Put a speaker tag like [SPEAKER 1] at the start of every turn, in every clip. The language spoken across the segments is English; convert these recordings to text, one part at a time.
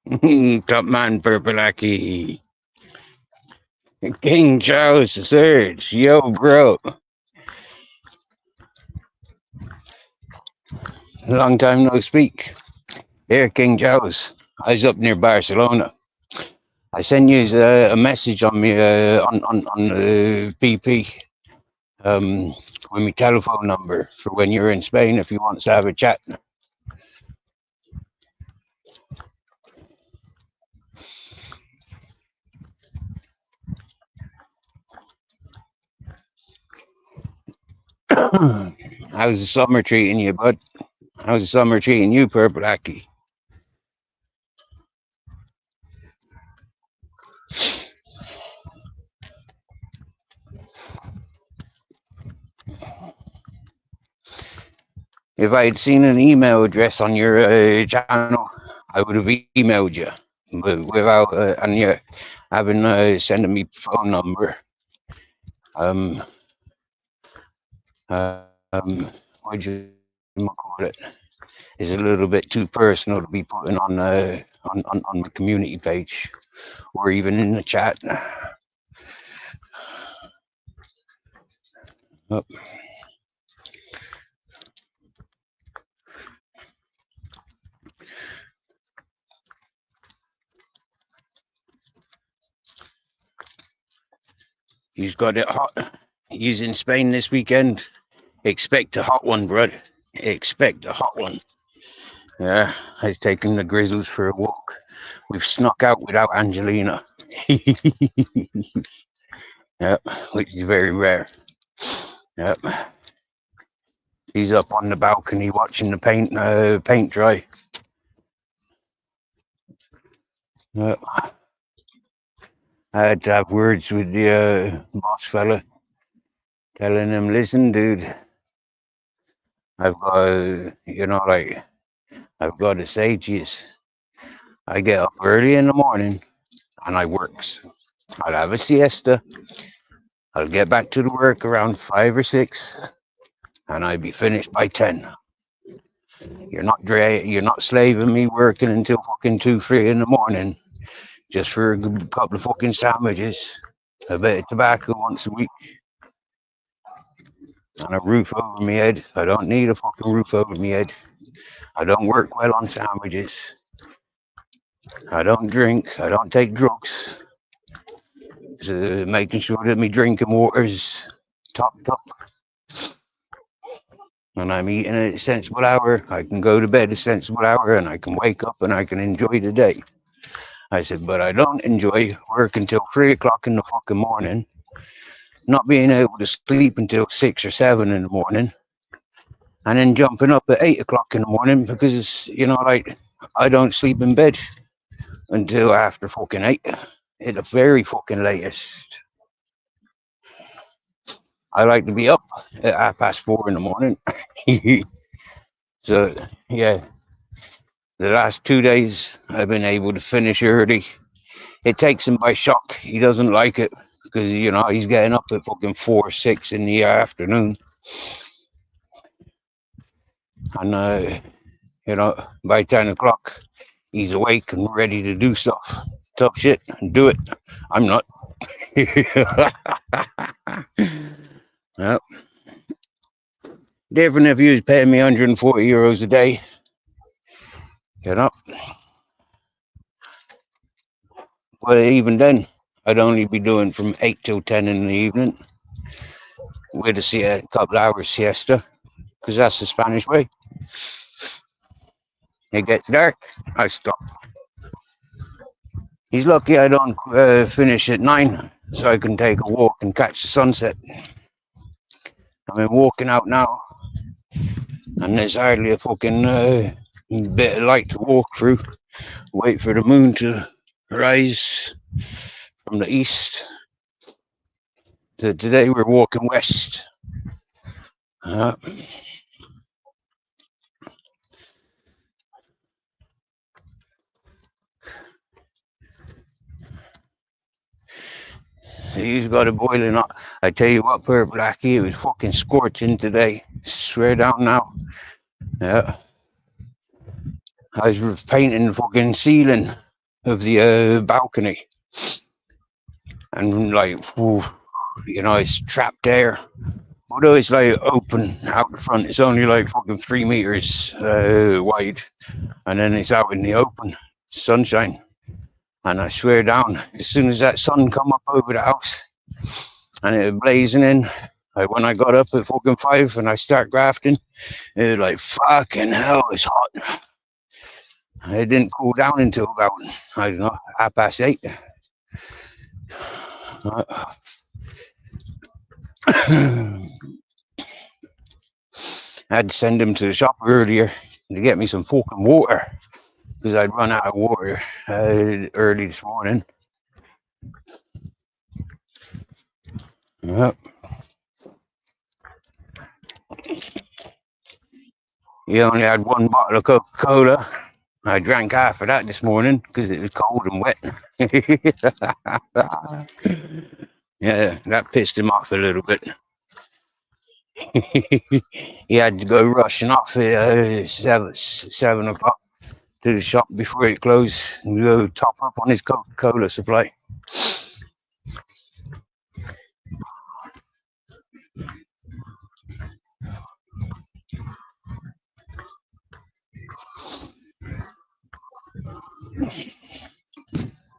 [SPEAKER 1] Top man, Purple Aki. King Charles III. Yo, bro. Long time no speak. Here, King Charles. I was up near Barcelona. I sent you a message on me on PP with my telephone number for when you're in Spain if you want to have a chat. How's the summer treating you, bud? How's the summer treating you, Purple Aki? If I had seen an email address on your channel, I would have emailed you. But without and you having sending me phone number, um, what do you call it? Is a little bit too personal to be putting on the community page or even in the chat. Oh. He's got it hot. He's in Spain this weekend. Expect a hot one, bud. Expect a hot one. Yeah, I've taken the Grizzles for a walk. We've snuck out without Angelina. Yep, which is very rare. Yep. He's up on the balcony watching the paint dry. Yep. I had to have words with the boss fella, telling him, listen, dude, I've got, I've got to say to you, I get up early in the morning and I works. I'll have a siesta. I'll get back to the work around 5 or 6 and I'll be finished by 10. You're not slaving me working until fucking 2, 3 in the morning just for a couple of fucking sandwiches, a bit of tobacco once a week, and a roof over my head. I don't need a fucking roof over my head. I don't work well on sandwiches. I don't drink. I don't take drugs. So making sure that my drinking water is topped up. And I'm eating at a sensible hour. I can go to bed at a sensible hour and I can wake up and I can enjoy the day. I said, but I don't enjoy working till 3 o'clock in the fucking morning, not being able to sleep until 6 or 7 in the morning, and then jumping up at 8 o'clock in the morning because, I don't sleep in bed until after fucking 8 at the very fucking latest. I like to be up at 4:30 in the morning. So, yeah, the last 2 days I've been able to finish early. It takes him by shock. He doesn't like it because, he's getting up at fucking 4, 6 in the afternoon. And, by 10 o'clock, he's awake and ready to do stuff. Tough shit, and do it. I'm not. Well, different if he was paying me €140 a day. But even then, I'd only be doing from 8 till 10 in the evening with a couple hours siesta, because that's the Spanish way. It gets dark, I stop. He's lucky I don't finish at 9, so I can take a walk and catch the sunset. I've been walking out now, and there's hardly a fucking bit of light to walk through. Wait for the moon to rise from the east. So today we're walking west. He's got it boiling up. I tell you what, Purple Blackie, it was fucking scorching today. Swear down now. Yeah. I was painting the fucking ceiling of the balcony, and like, ooh, you know, it's trapped air. Although it's like open out the front, it's only like fucking 3 meters wide, and then it's out in the open sunshine. And I swear down, as soon as that sun come up over the house and it was blazing in, like when I got up at fucking 5 and I start grafting, it was like fucking hell, it's hot. It didn't cool down until about, I don't know, 8:30. I had to send him to the shop earlier to get me some fucking water because I'd run out of water early this morning. Yep. He only had one bottle of Coca-Cola. I drank half of that this morning because it was cold and wet. Yeah, that pissed him off a little bit. He had to go rushing off at 7 o'clock to the shop before it closed and go top up on his Coca-Cola supply.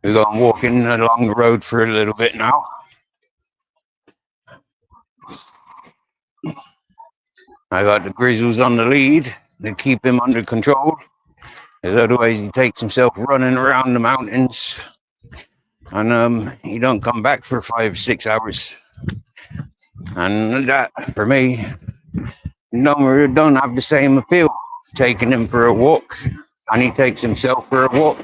[SPEAKER 1] We're going walking along the road for a little bit now. I got the Grizzles on the lead to keep him under control, because otherwise he takes himself running around the mountains, and he don't come back for 5-6 hours. And that, for me, don't have the same appeal. Taking him for a walk, and he takes himself for a walk.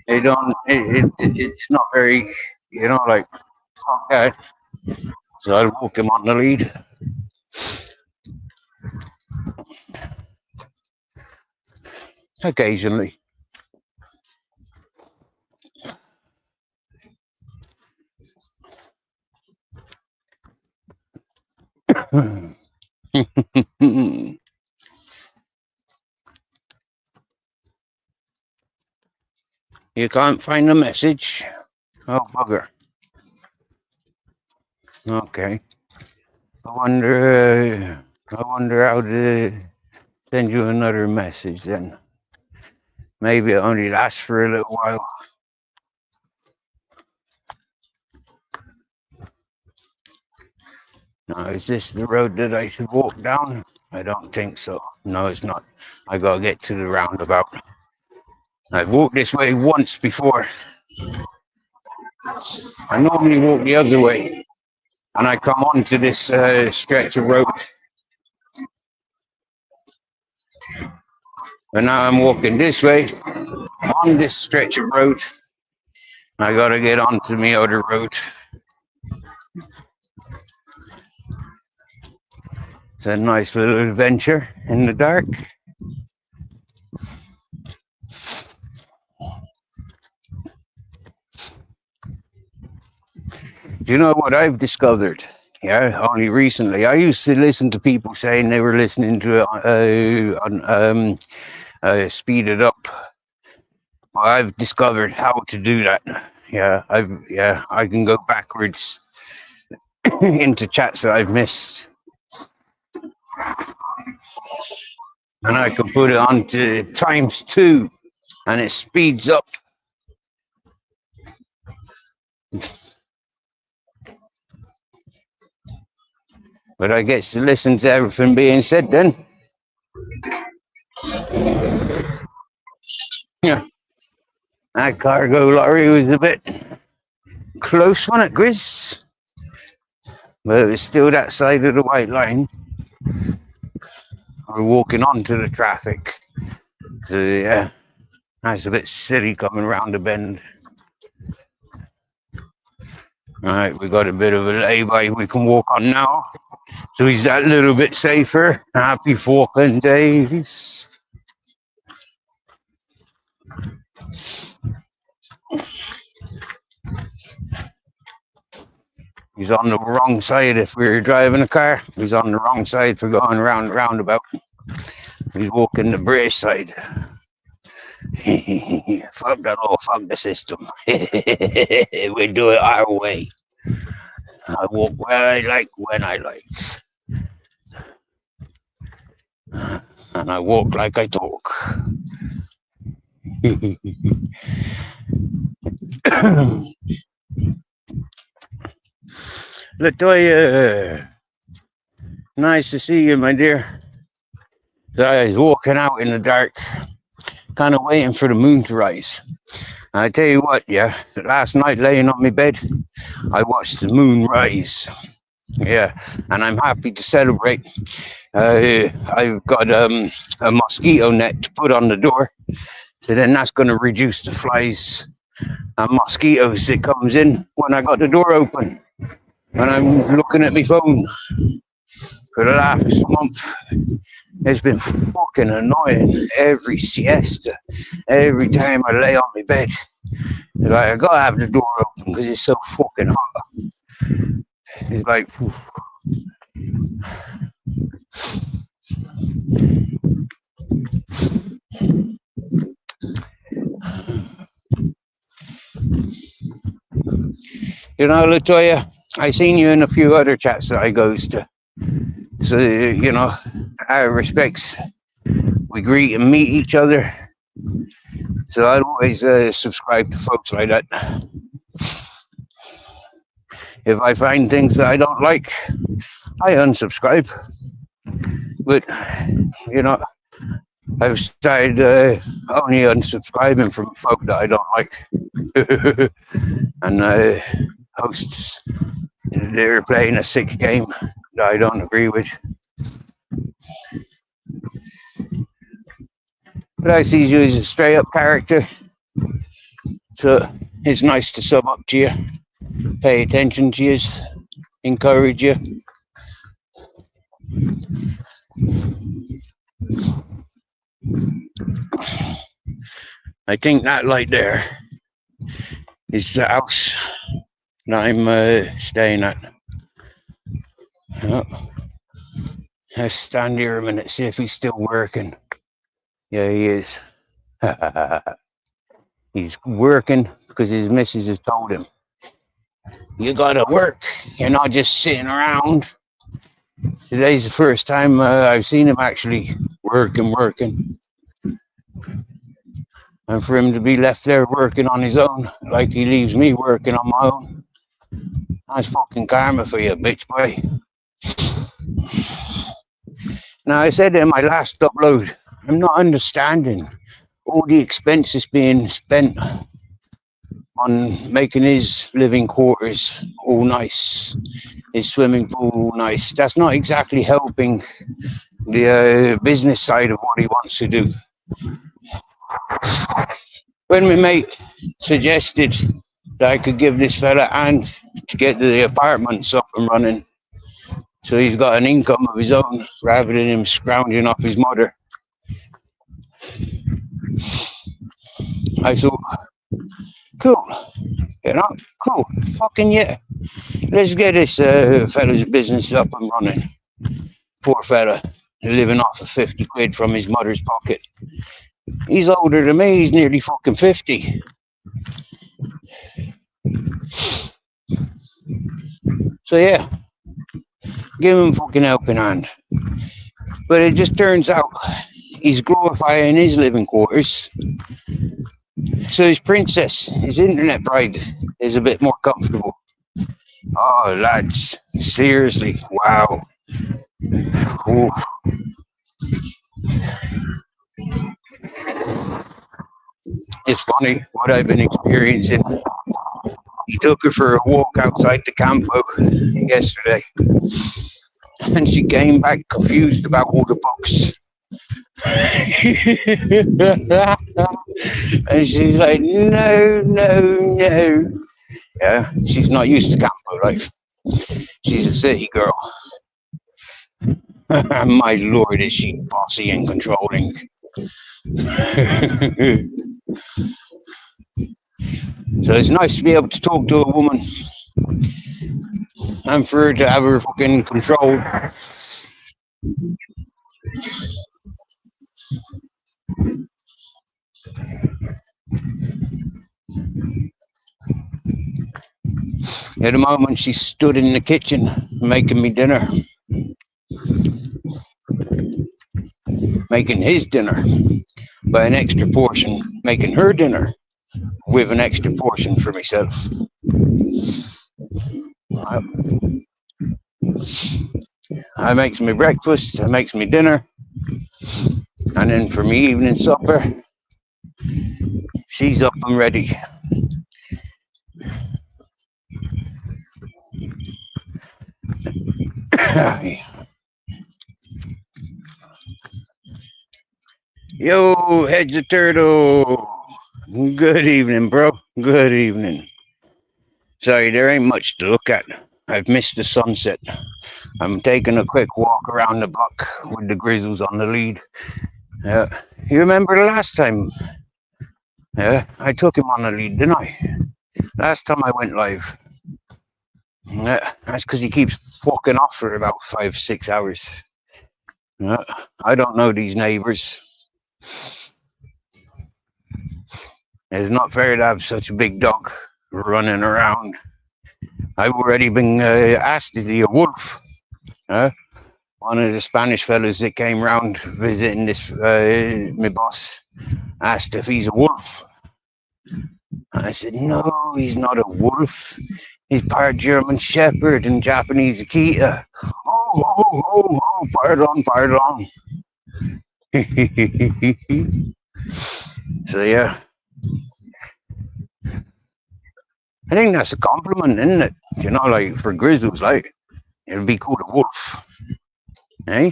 [SPEAKER 1] They don't. It's not very, like, okay. So I'll walk him on the lead. Occasionally. You can't find the message? Oh, bugger. Okay. I wonder how to send you another message then. Maybe it only lasts for a little while. Now, is this the road that I should walk down? I don't think so. No, it's not. I gotta get to the roundabout. I've walked this way once before. I normally walk the other way, and I come onto this stretch of road. But now I'm walking this way, on this stretch of road. I gotta get onto my other road. It's a nice little adventure in the dark. Do you know what I've discovered? Yeah, only recently. I used to listen to people saying they were listening to it on speed it up. Well, I've discovered how to do that. Yeah, I can go backwards into chats that I've missed, and I can put it on to ×2, and it speeds up. But I get to listen to everything being said then. Yeah. That cargo lorry was a bit close, wasn't it, Grizz? But it was still that side of the white line. We're walking onto the traffic. So, yeah, that's a bit silly coming around the bend. Alright, we got a bit of a lay-by we can walk on now. So he's that little bit safer. Happy fucking days. He's on the wrong side if we're driving a car. He's on the wrong side for going around the roundabout. He's walking the British side. Fuck the law, fuck the system. We do it our way. I walk where I like, when I like. And I walk like I talk. Latoya, nice to see you, my dear. So I was walking out in the dark, kind of waiting for the moon to rise. And I tell you what, yeah, last night laying on my bed, I watched the moon rise. Yeah, and I'm happy to celebrate. I've got a mosquito net to put on the door, so then that's going to reduce the flies and mosquitoes that comes in when I got the door open. And I'm looking at my phone for the last month. It's been fucking annoying. Every siesta, every time I lay on my bed, it's like I gotta have the door open because it's so fucking hot. It's like, you know, Latoya, I seen you in a few other chats that I goes to. So, you know, out of respects, we greet and meet each other. So I always subscribe to folks like that. If I find things that I don't like, I unsubscribe. But, you know, I've started only unsubscribing from folk that I don't like. And hosts, they're playing a sick game that I don't agree with. But I see you as a straight up character. So it's nice to sub up to you, pay attention to you, encourage you. I think that light there is the house that I'm staying at. Oh. Let's stand here a minute, see if he's still working. Yeah, he is. He's working because his missus has told him, you gotta work, you're not just sitting around. Today's the first time I've seen him actually working. And for him to be left there working on his own, like he leaves me working on my own, that's fucking karma for you, bitch boy. Now, I said in my last upload, I'm not understanding all the expenses being spent on making his living quarters all nice, his swimming pool all nice. That's not exactly helping the business side of what he wants to do. When my mate suggested that I could give this fella a hand to get the apartments up and running, so he's got an income of his own rather than him scrounging off his mother, I thought, cool, you know, cool, fucking yeah. Let's get this fella's business up and running. Poor fella, living off of 50 quid from his mother's pocket. He's older than me, he's nearly fucking 50. So yeah, give him a fucking helping hand. But it just turns out he's glorifying his living quarters. So his princess, his internet bride, is a bit more comfortable. Oh, lads, seriously, wow. Ooh. It's funny what I've been experiencing. He took her for a walk outside the campo yesterday, and she came back confused about all the books. And she's like, no. Yeah, she's not used to campo life. She's a city girl. My lord, is she bossy and controlling. So it's nice to be able to talk to a woman and for her to have her fucking control. At the moment, she stood in the kitchen making me dinner, making his dinner by an extra portion, making her dinner with an extra portion for myself. I makes me breakfast, I makes me dinner, and then for me evening supper, she's up and ready. Yo, Heads of Turtle. Good evening, bro. Good evening. Sorry, there ain't much to look at. I've missed the sunset. I'm taking a quick walk around the block with the Grizzles on the lead. You remember the last time? Yeah, I took him on the lead, didn't I? Last time I went live. That's because he keeps fucking off for about 5-6 hours. I don't know these neighbors. It's not fair to have such a big dog running around. I've already been asked, is he a wolf? One of the Spanish fellas that came round visiting this, my boss, asked if he's a wolf. I said, no, he's not a wolf. He's part German Shepherd and Japanese Akita. Oh, pardon. So, yeah. I think that's a compliment, isn't it? You know, like, for Grizzlies, like, it'd be called a wolf. Eh?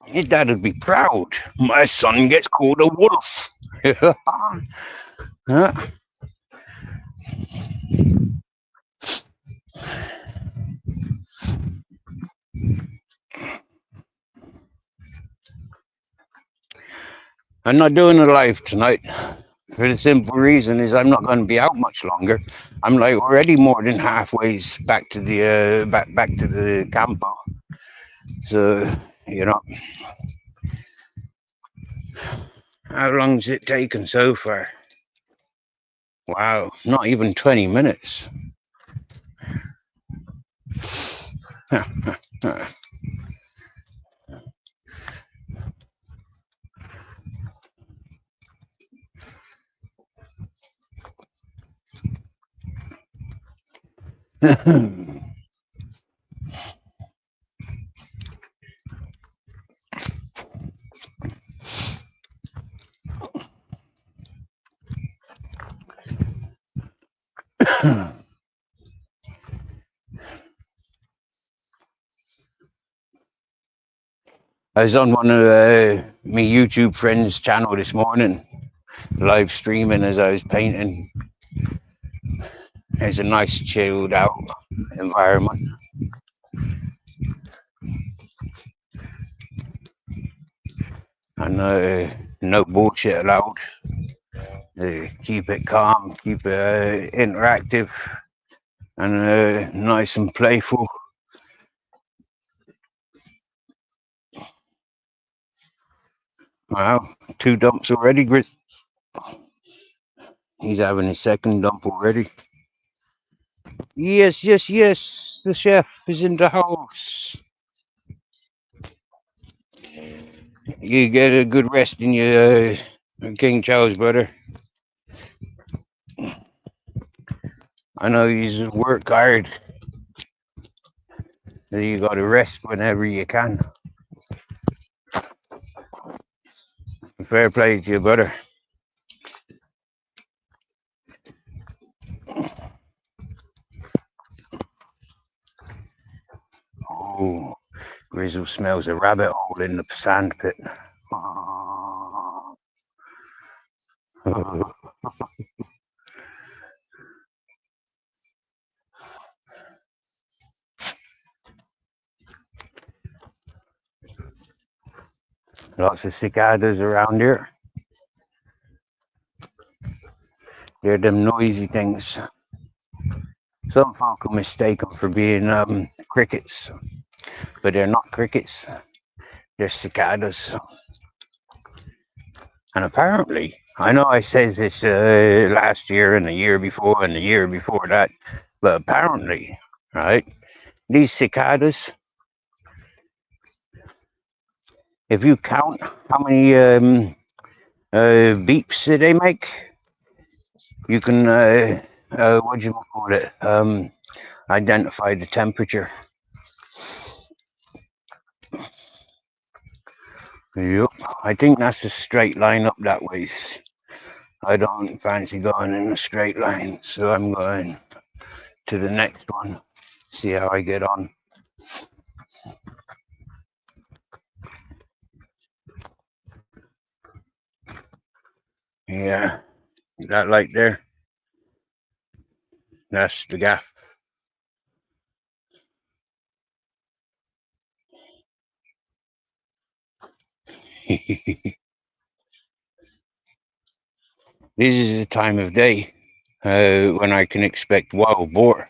[SPEAKER 1] His dad would be proud. My son gets called a wolf. Huh? I'm not doing a live tonight for the simple reason is I'm not going to be out much longer. I'm like already more than halfway back to the back to the campo. So you know, how long's it taken so far? Wow, not even 20 minutes. I was on one of my YouTube friends' channel this morning, live streaming as I was painting. It's a nice chilled out environment. And no bullshit allowed. Keep it calm, keep it interactive, and nice and playful. Wow, 2 dumps already, Grizz. He's having his second dump already. Yes. The chef is in the house. You get a good rest in your King Charles, brother. I know you work hard. So you got to rest whenever you can. Fair play to you, brother. Oh, Grizzle smells a rabbit hole in the sand pit. Lots of cicadas around here. They're them noisy things. Some folk will mistake them for being crickets, but they're not crickets. They're cicadas. And apparently, I know I said this last year and the year before and the year before that, but apparently, right, these cicadas, if you count how many beeps they make, you can, what do you call it, identify the temperature. Yep, I think that's a straight line up that ways. I don't fancy going in a straight line, so I'm going to the next one, see how I get on. Yeah, that light there, that's the gaff. This is the time of day when I can expect wild boar.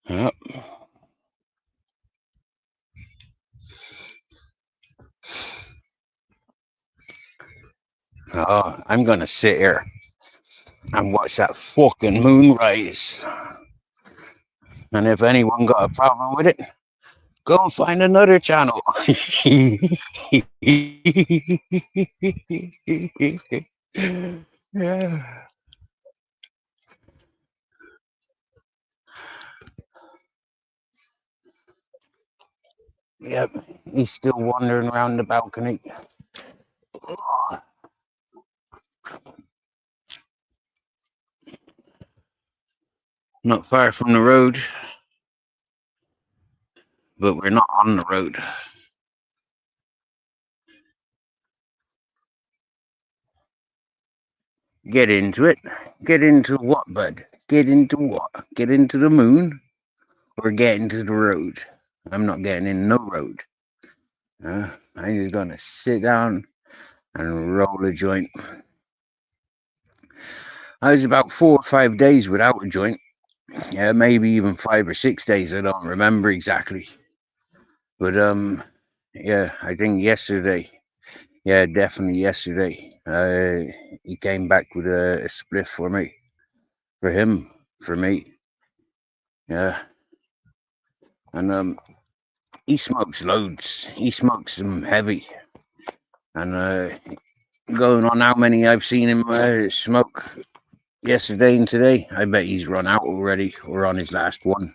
[SPEAKER 1] Yep. Oh, I'm gonna sit here and watch that fucking moon rise. And if anyone got a problem with it, go and find another channel. Yeah. Yep. He's still wandering around the balcony. Not far from the road, but we're not on the road. Get into it. Get into what, bud? Get into what? Get into the moon or get into the road? I'm not getting in no road. I'm just gonna sit down and roll a joint. I was about 4 or 5 days without a joint. Yeah, maybe even 5 or 6 days. I don't remember exactly. But yeah, I think yesterday. Yeah, definitely yesterday. He came back with a spliff for me, for him, for me. Yeah, and he smokes loads. He smokes them heavy, and going on how many I've seen him smoke yesterday and today. I bet he's run out already, or on his last one.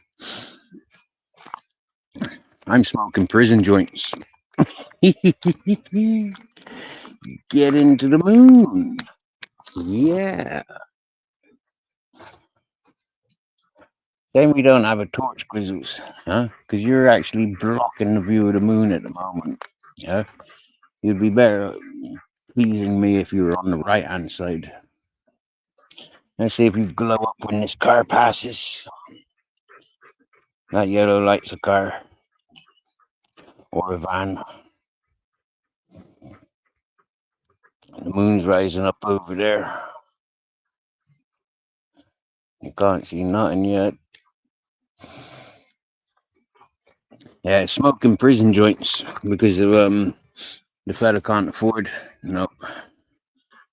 [SPEAKER 1] I'm smoking prison joints. Get into the moon. Yeah. Then we don't have a torch, Grizzles, huh? Because you're actually blocking the view of the moon at the moment. Yeah. You'd be better pleasing me if you were on the right hand side. Let's see if you glow up when this car passes. That yellow light's a car or a van. The moon's rising up over there. You can't see nothing yet. Yeah, smoking prison joints because of the fella can't afford. Nope.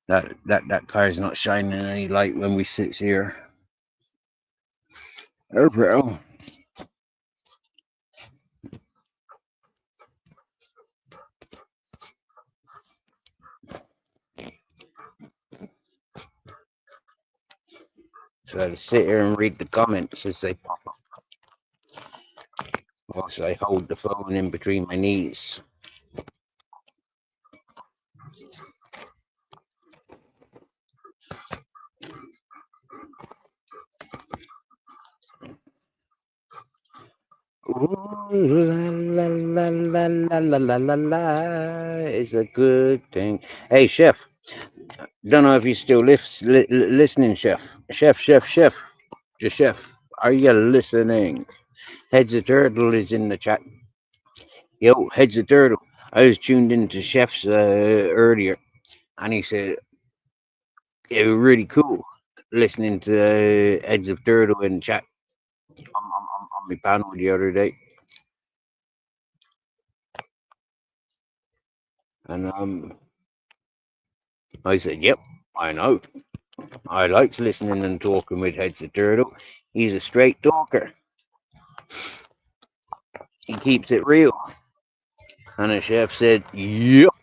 [SPEAKER 1] That car's not shining any light when we sits here. Oh, bro. So I sit here and read the comments as they pop up. Whilst I hold the phone in between my knees. Ooh, la la la la la la la la. It's a good thing. Hey, chef. Don't know if you're still listening, chef. Chef. Just chef. Are you listening? Heads of Turtle is in the chat. Yo, Heads of Turtle. I was tuned into Chef's earlier, and he said it was really cool listening to Heads of Turtle in chat on my panel the other day. And I said, yep, I know. I likes listening and talking with Heads of Turtle. He's a straight talker. He keeps it real. And the chef said, yep,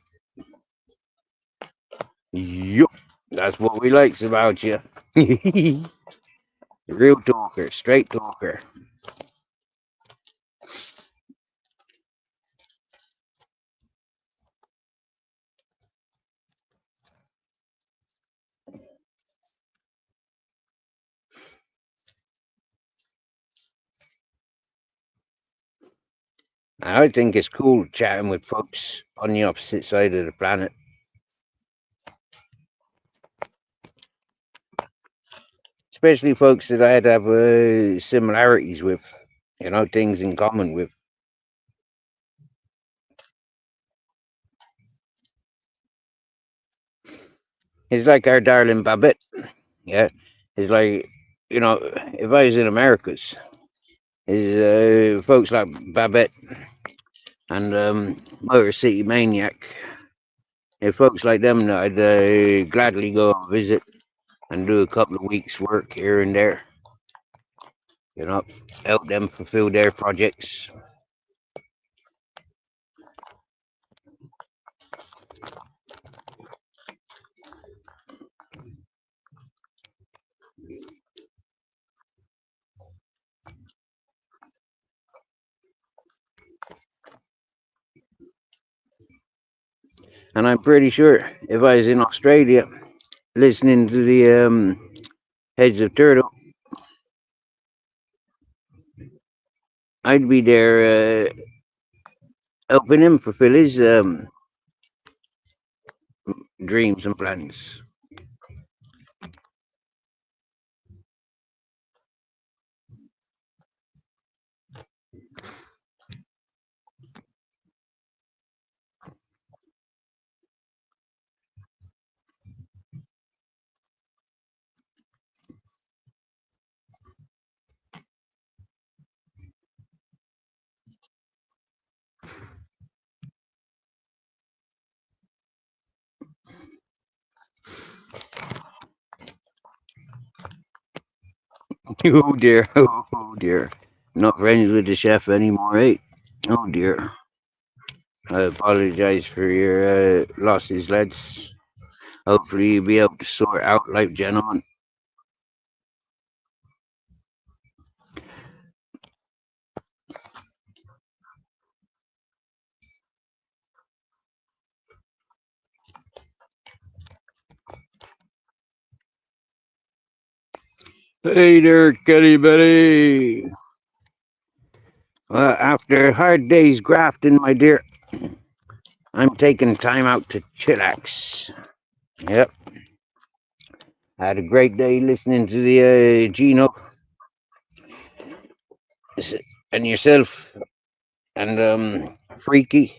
[SPEAKER 1] yep. That's what we likes about you. Real talker, straight talker. I think it's cool chatting with folks on the opposite side of the planet. Especially folks that I'd have similarities with, things in common with. It's like our darling Babette. Yeah. It's like, if I was in Americas, is folks like Babette and Motor City Maniac. If folks like them, I'd gladly go and visit and do a couple of weeks' work here and there. Help them fulfill their projects. And I'm pretty sure if I was in Australia listening to the Heads of Turtle, I'd be there helping him fulfill his dreams and plans. Oh dear, oh dear. Not friends with the chef anymore, eh? Oh dear. I apologize for your losses, lads. Hopefully you'll be able to sort out like gentlemen. Hey there, Kelly Betty. After a hard day's grafting, my dear, I'm taking time out to chillax. Yep. I had a great day listening to the Gino and yourself and Freaky.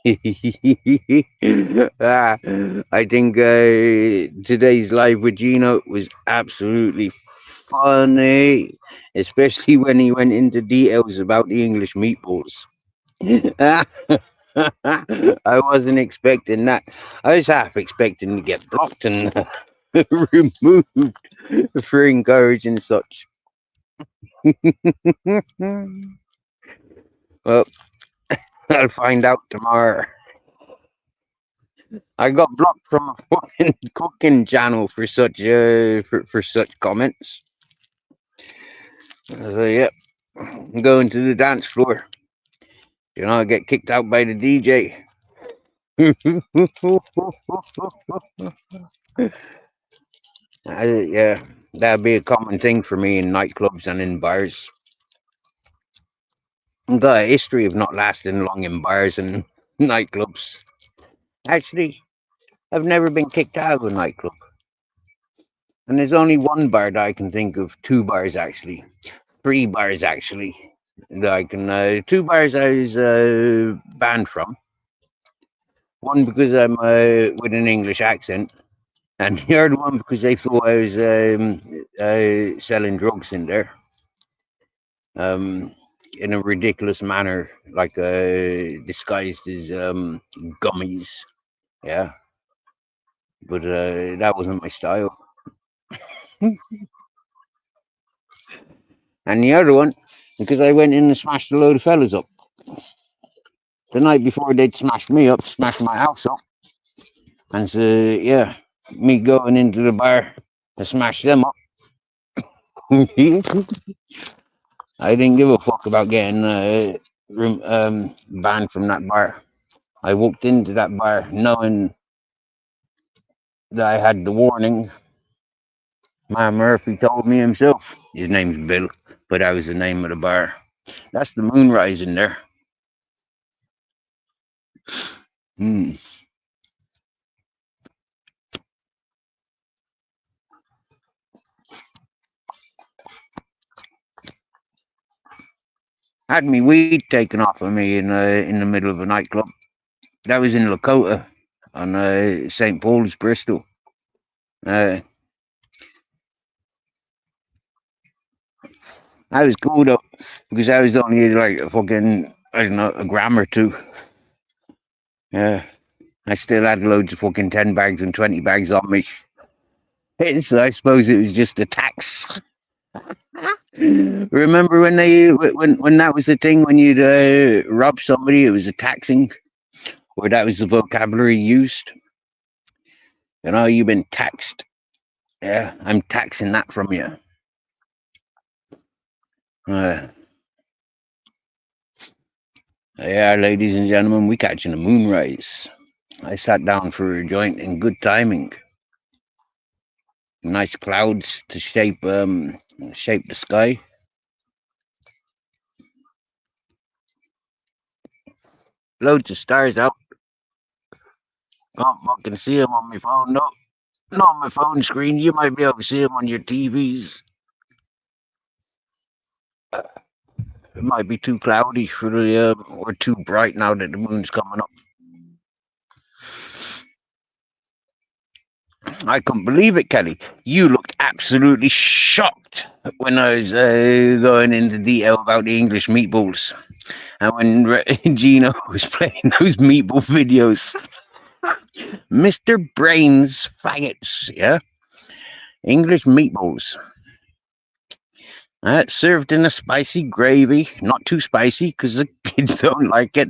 [SPEAKER 1] I think today's live with Gino was absolutely funny, especially when he went into details about the English meatballs. I wasn't expecting that. I was half expecting to get blocked and removed for encouraging such. Well, I'll find out tomorrow. I got blocked from a fucking cooking channel for such for such comments. So yeah, I'm going to the dance floor. I get kicked out by the DJ. Yeah, that'd be a common thing for me in nightclubs and in bars. I've got a history of not lasting long in bars and nightclubs. Actually, I've never been kicked out of a nightclub. And there's only one bar that I can think of, two bars actually. Three bars actually. That I can two bars I was banned from. One because I'm with an English accent, and the other one because they thought I was selling drugs in there. In a ridiculous manner, like disguised as gummies. Yeah. but that wasn't my style. And the other one, because I went in and smashed a load of fellas up. The night before they'd smashed me up, smashed my house up. And so, yeah, me going into the bar to smash them up. I didn't give a fuck about getting banned from that bar. I walked into that bar knowing that I had the warning. My Murphy told me himself. His name's Bill, but that was the name of the bar. That's the Moonrise in there. Hmm. Had me weed taken off of me in the middle of a nightclub. That was in Lakota on St. Paul's, Bristol. That was cool though, because I was only like a fucking, I don't know, a gram or two. Yeah, I still had loads of fucking 10 bags and 20 bags on me. So I suppose it was just a tax. Remember when when that was the thing, when you'd rob somebody, it was a taxing, or that was the vocabulary used. You know, you've been taxed. Yeah, I'm taxing that from you. Yeah, ladies and gentlemen, we catching a moonrise. I sat down for a joint in good timing. Nice clouds to shape the sky. Loads of stars out. Can't fucking see them on my phone. No, not on my phone screen. You might be able to see them on your TVs. It might be too cloudy for the or too bright now that the moon's coming up. I couldn't believe it, Kelly. You looked absolutely shocked when I was going into detail about the English meatballs. And when Gino was playing those meatball videos, Mr. Brains faggots, yeah? English meatballs. Served in a spicy gravy, not too spicy because the kids don't like it.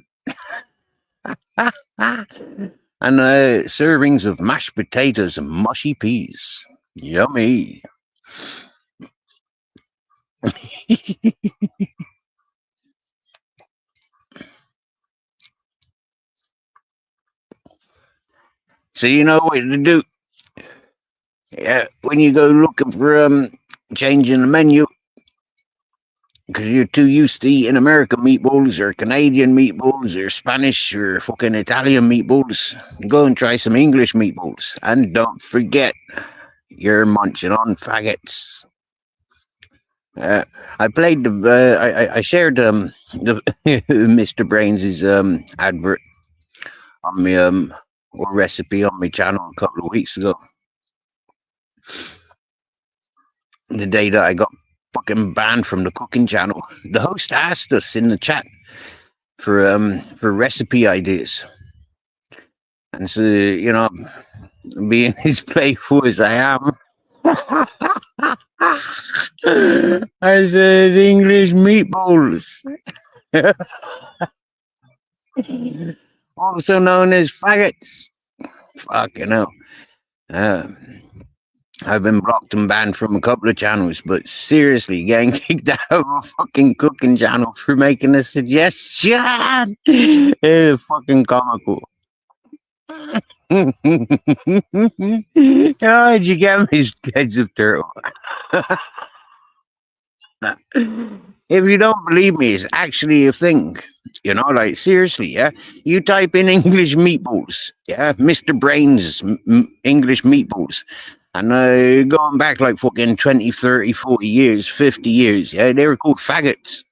[SPEAKER 1] And servings of mashed potatoes and mushy peas. Yummy. So you know what to do. Yeah, when you go looking for changing the menu, because you're too used to eating American meatballs or Canadian meatballs or Spanish or fucking Italian meatballs, go and try some English meatballs. And don't forget, you're munching on faggots. I played I shared the Mr. Brains' advert on my or recipe on my channel a couple of weeks ago. The day that I got fucking banned from the cooking channel, the host asked us in the chat for recipe ideas, and so you know, being as playful as I am, I said English meatballs, also known as faggots. Fucking hell. I've been blocked and banned from a couple of channels, but seriously, getting kicked out of a fucking cooking channel for making a suggestion is fucking comical. Oh, did you get me heads of turtle? If you don't believe me, it's actually a thing. You know, like seriously, yeah. You type in English meatballs, yeah, Mr. Brains English meatballs, and going back like fucking 20, 30, 40 years, 50 years, yeah, they were called faggots.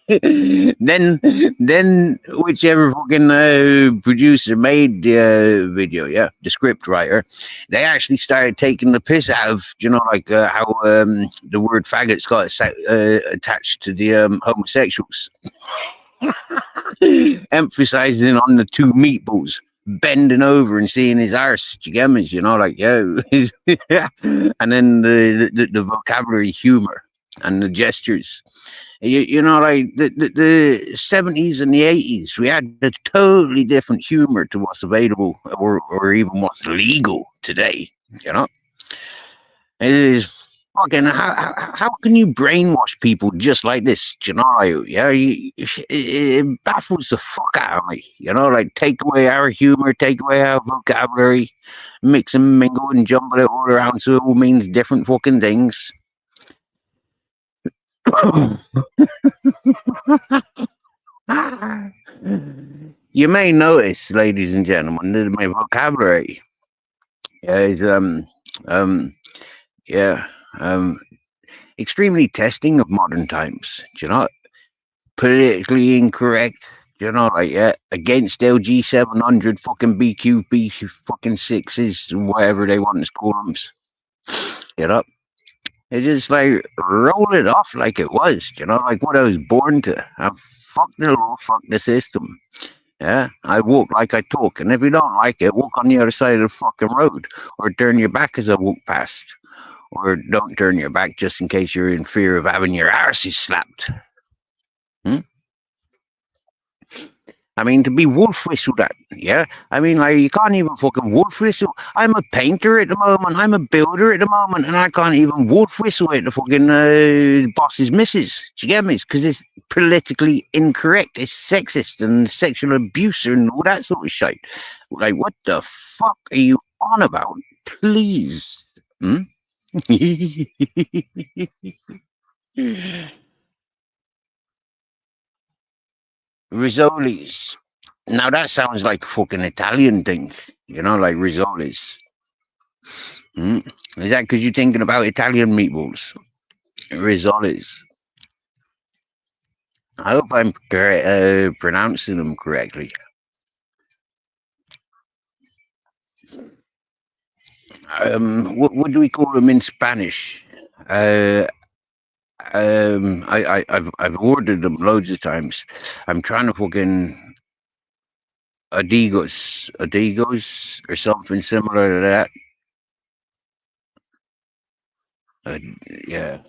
[SPEAKER 1] then whichever fucking producer made the video, yeah, the script writer, they actually started taking the piss out of, you know, like how the word faggots got attached to the homosexuals, emphasizing on the two meatballs, bending over and seeing his arse. Do you get me? You know, like, yo. And then the vocabulary, humor, and the gestures. You know, like the 70s and the 80s, we had a totally different humor to what's available or even what's legal today. You know, it is fucking. How can you brainwash people just like this? Do you know, like, yeah, it baffles the fuck out of me. You know, like take away our humor, take away our vocabulary, mix and mingle and jumble it all around so it all means different fucking things. You may notice, ladies and gentlemen, that my vocabulary is um yeah um extremely testing of modern times. Do you know, politically incorrect. You know, like, yeah, against LG 700 fucking BQB fucking sixes, whatever they want to call them. You know, they just like roll it off like it was. You know, like what I was born to. Fuck the law, fuck the system. Yeah, I walk like I talk, and if you don't like it, walk on the other side of the fucking road, or turn your back as I walk past, or don't turn your back just in case you're in fear of having your arses slapped. Hmm? I mean, to be wolf whistled at, yeah? I mean, like, you can't even fucking wolf whistle. I'm a painter at the moment, I'm a builder at the moment, and I can't even wolf whistle at the fucking boss's missus. Do you get me? Because it's politically incorrect. It's sexist and sexual abuse and all that sort of shit. Like, what the fuck are you on about? Please. Hmm? Risolis. Now that sounds like a fucking Italian thing, you know, like risoles. Mm. Is that because you're thinking about Italian meatballs? Risoles. I hope I'm pronouncing them correctly. What do we call them in Spanish? Uh, I've ordered them loads of times. I'm trying to fucking adigos, or something similar to that. Uh, yeah.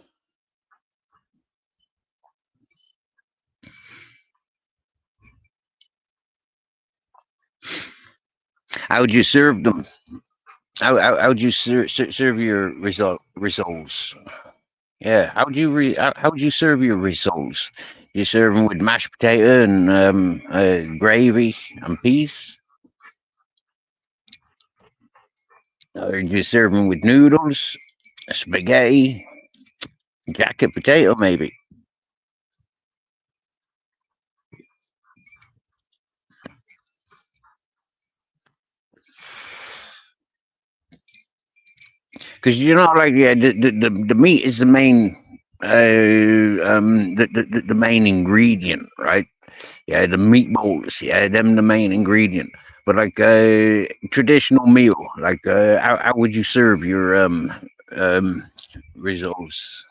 [SPEAKER 1] How would you serve them? How would you serve your results? Yeah, how would you serve your rissoles? You serve them with mashed potato and gravy and peas, or do you serve them with noodles, spaghetti, jacket potato, maybe? Because you know, like, yeah, the meat is the main the main ingredient, right? Yeah, the meatballs, yeah, them the main ingredient. But like traditional meal, like how would you serve your um rissoles?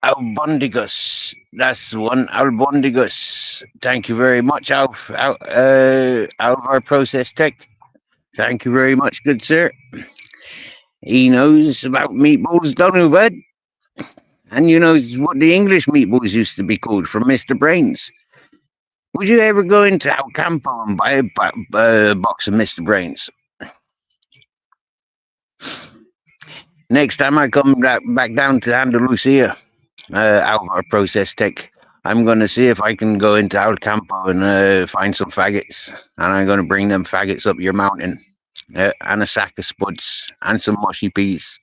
[SPEAKER 1] Albondigas, that's the one. Albondigas. Thank you very much, Alvar Process Tech. Thank you very much, good sir. He knows about meatballs, don't he, bud? And you know what the English meatballs used to be called from Mr. Brains. Would you ever go into Alcampo and buy a box of Mr. Brains? Next time I come back down to Andalusia, Alvar Process Tech, I'm going to see if I can go into Alcampo and find some faggots. And I'm going to bring them faggots up your mountain. And a sack of spuds. And some mushy peas.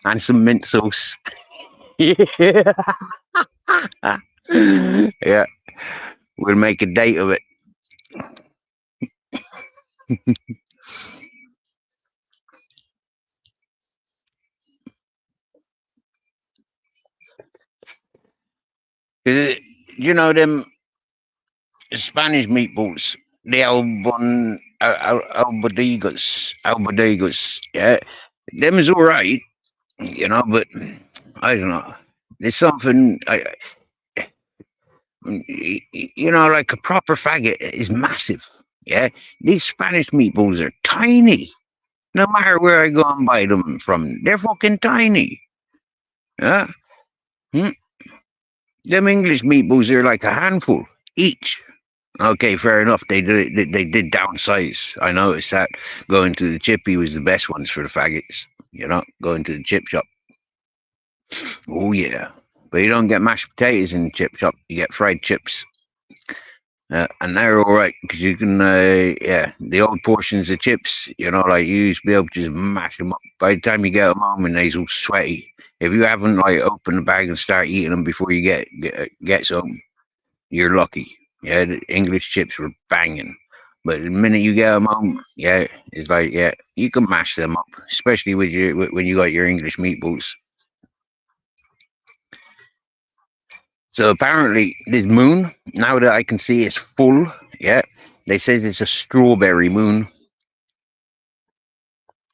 [SPEAKER 1] And some mint sauce. Yeah. Yeah. We'll make a date of it. You know them Spanish meatballs, the albodigas, yeah, them is all right, you know, but I don't know. There's something. you know, like a proper faggot is massive. Yeah, these Spanish meatballs are tiny. No matter where I go and buy them from, they're fucking tiny. Yeah, hmm? Them English meatballs are like a handful each. Okay, fair enough. They did downsize. I noticed that. Going to the chippy was the best ones for the faggots. You know, going to the chip shop. Oh yeah, but you don't get mashed potatoes in the chip shop. You get fried chips. And they're all right because you can, yeah, the old portions of chips, you know, like you used to be able to just mash them up. By the time you get them home and they're all sweaty, if you haven't like opened the bag and start eating them before you get some, you're lucky. Yeah, the English chips were banging, but the minute you get them home, yeah, it's like yeah, you can mash them up, especially with when you got your English meatballs. So apparently, this moon, now that I can see it's full, yeah, they say it's a strawberry moon.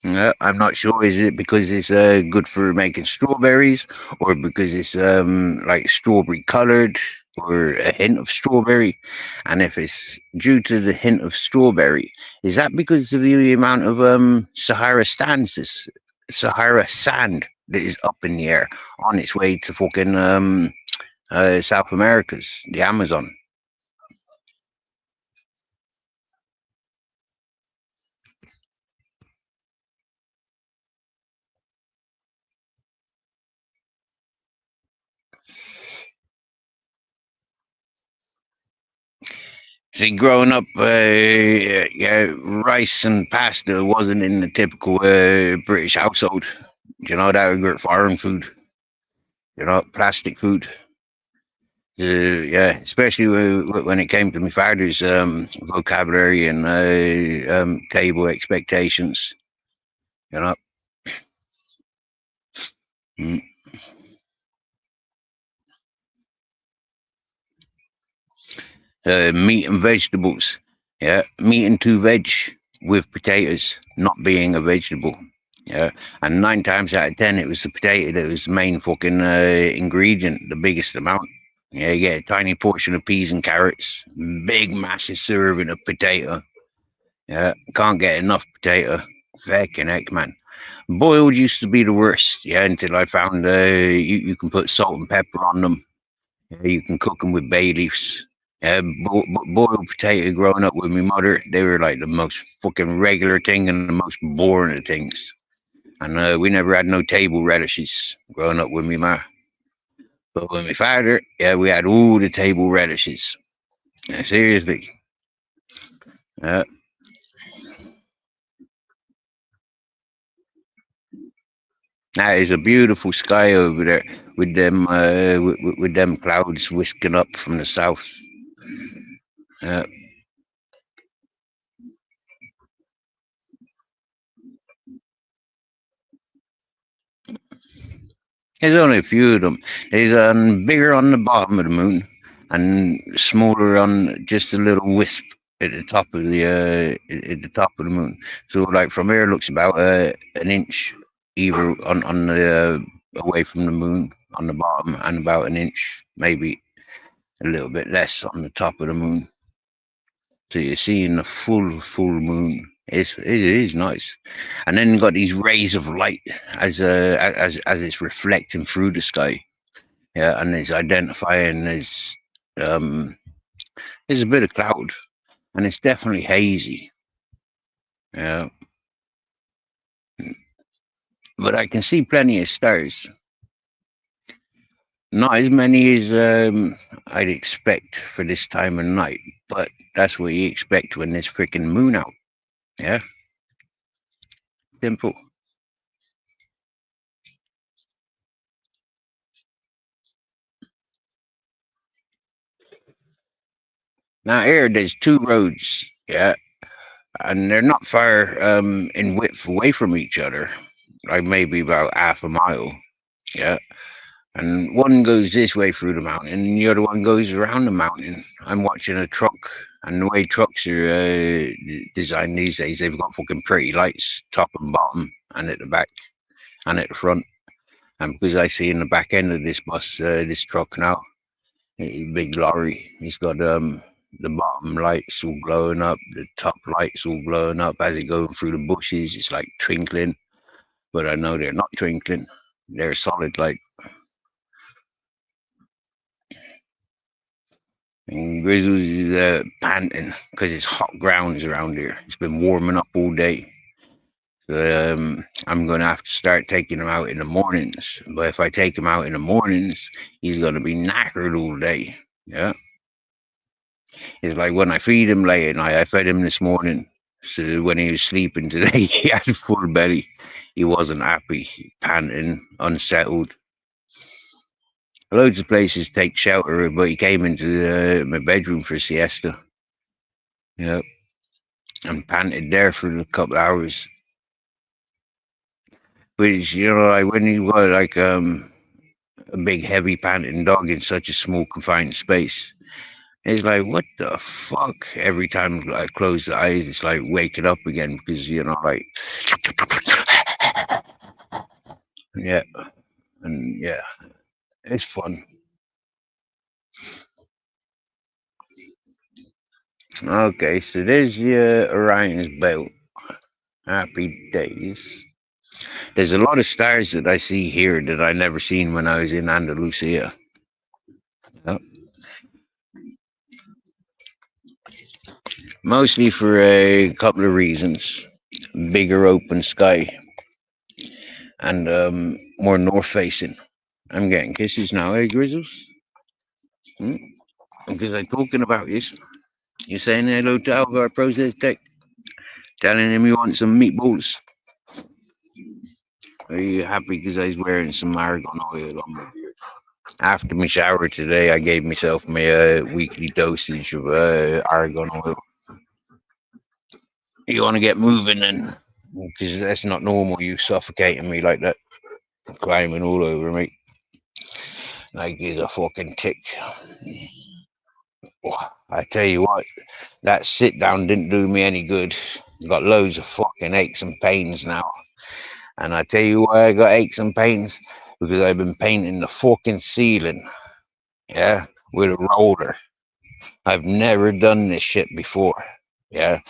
[SPEAKER 1] I'm not sure. Is it because it's good for making strawberries, or because it's like strawberry colored, or a hint of strawberry? And if it's due to the hint of strawberry, is that because of the amount of Sahara sand that is up in the air on its way to fucking South America's, the Amazon? See, growing up, yeah, rice and pasta wasn't in the typical British household. You know, that was foreign food. You know, plastic food. Yeah, especially when it came to my father's vocabulary and table expectations. You know, mm. Meat and vegetables. Yeah, meat and two veg with potatoes not being a vegetable. Yeah, and 9 times out of 10, it was the potato that was the main fucking ingredient, the biggest amount. Yeah, you get a tiny portion of peas and carrots, big massive serving of potato. Yeah, can't get enough potato. Fucking heck, man. Boiled used to be the worst. Yeah, until I found you can put salt and pepper on them. Yeah, you can cook them with bay leaves. Boiled potato growing up with my mother, they were like the most fucking regular thing and the most boring of things. And we never had no table radishes growing up with me ma. But with my father, yeah, we had all the table radishes. Yeah, seriously. Uh, that is a beautiful sky over there with them with them clouds whisking up from the south. Uh, there's only a few of them. There's bigger on the bottom of the moon and smaller on just a little wisp at the top of the top of the moon. So like from here, it looks about an inch either on the away from the moon on the bottom, and about an inch, maybe a little bit less on the top of the moon. So you're seeing the full moon. It is nice, and then got these rays of light as it's reflecting through the sky. Yeah, and it's identifying um there's a bit of cloud, and it's definitely hazy. Yeah, but I can see plenty of stars. Not as many as I'd expect for this time of night, but that's what you expect when there's freaking moon out. Yeah, simple. Now here, there's two roads. Yeah, and they're not far in width away from each other, like maybe about half a mile. Yeah, and one goes this way through the mountain, and the other one goes around the mountain. I'm watching a truck, and the way trucks are designed these days, they've got fucking pretty lights, top and bottom, and at the back and at the front. And because I see in the back end of this bus, this truck now, A big lorry. He's got the bottom lights all glowing up, the top lights all glowing up as it going through the bushes. It's like twinkling, but I know they're not twinkling. They're solid light. And Grizzles is panting because it's hot grounds around here. It's been warming up all day. So, I'm going to have to start taking him out in the mornings. But if I take him out in the mornings, he's going to be knackered all day. Yeah. It's like when I feed him late at night. I fed him this morning. So when he was sleeping today, he had a full belly. He wasn't happy, panting, unsettled. Loads of places take shelter, but he came into my bedroom for a siesta. Yeah. And panted there for a couple of hours. Which, like when you got like a big heavy panting dog in such a small confined space, it's like what the fuck? Every time I close the eyes, it's like waking up again because like yeah, and yeah, it's fun. Okay, so there's your Orion's belt. Happy days. There's a lot of stars that I see here that I never seen when I was in Andalusia. Yep. Mostly for a couple of reasons. Bigger open sky and more north facing. I'm getting kisses now, eh, Grizzles? Hmm? Because I'm talking about this. You're saying hello to Alvar Process Tech, telling him you want some meatballs. Are you happy because I was wearing some argan oil on my beard? After my shower today, I gave myself my weekly dosage of argan oil. You want to get moving then? Because that's not normal, you suffocating me like that, climbing all over me. Like he's a fucking tick. I tell you what, that sit down didn't do me any good. Got loads of fucking aches and pains now. And I tell you why I got aches and pains, because I've been painting the fucking ceiling, yeah, with a roller. I've never done this shit before, yeah.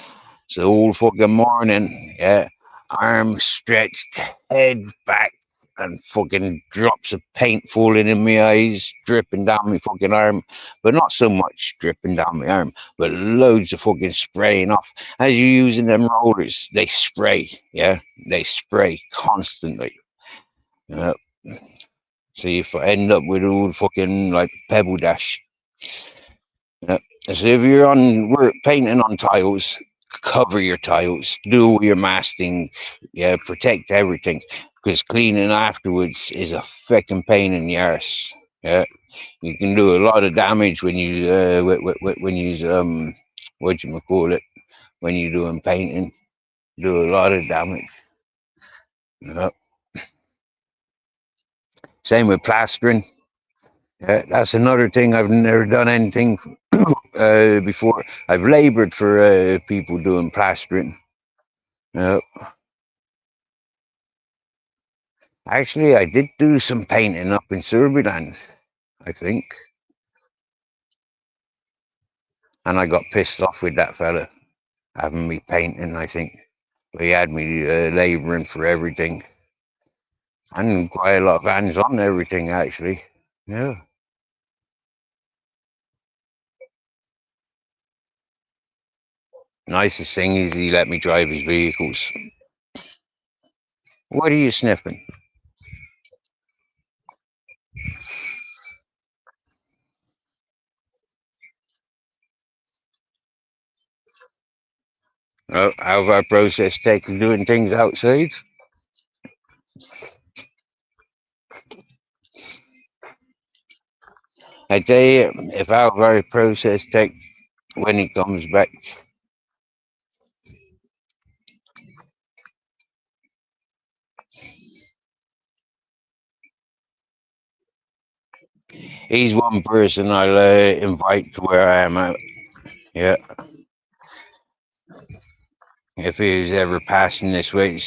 [SPEAKER 1] So all fucking morning, yeah, arms stretched, head back, and fucking drops of paint falling in my eyes, dripping down my fucking arm. But not so much dripping down my arm, but loads of fucking spraying off. As you're using them rollers, they spray, yeah, they spray constantly. Yeah. So you end up with all fucking like pebble dash. Yeah. So if you're on work painting on tiles, cover your tiles, do all your masking, yeah, protect everything, because cleaning afterwards is a fucking pain in the arse. Yeah, you can do a lot of damage when you when you what you call it, when you're doing painting, do a lot of damage. Yeah. Same with plastering. Yeah, that's another thing. I've never done anything before. I've laboured for people doing plastering. Uh, Actually, I did do some painting up in Surbiland, I think, and I got pissed off with that fella having me painting. I think he had me labouring for everything, and quite a lot of hands on everything actually. Yeah. Nicest thing is he let me drive his vehicles. What are you sniffing? Oh, how about process tech doing things outside? I tell you, if Alvaro process tech, when he comes back, he's one person I'll invite to where I am at. Yeah, if he was ever passing this way,